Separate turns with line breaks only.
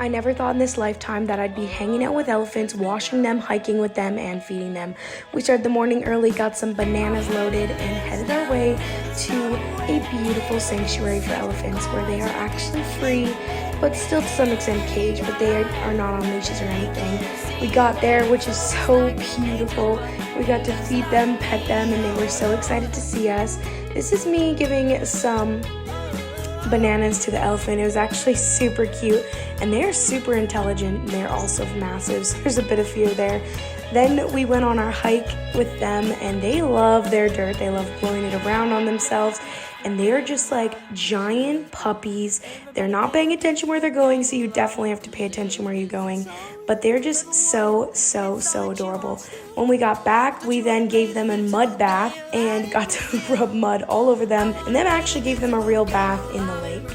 I never thought in this lifetime that I'd be hanging out with elephants, washing them, hiking with them, and feeding them. We started the morning early, got some bananas loaded, and headed our way to a beautiful sanctuary for elephants where they are actually free, but still to some extent caged, but they are not on leashes or anything. We got there, which is so beautiful. We got to feed them, pet them, and they were so excited to see us. This is me giving some bananas to the elephant. It was actually super cute, and they're super intelligent, and they're also massive, so there's a bit of fear there. Then we went on our hike with them, and they love their dirt. They love blowing it around on themselves, and they're just like giant puppies. They're not paying attention where they're going, so you definitely have to pay attention where you're going, but they're just so adorable. When we got back, we then gave them a mud bath and got to rub mud all over them, and then actually gave them a real bath in the lake.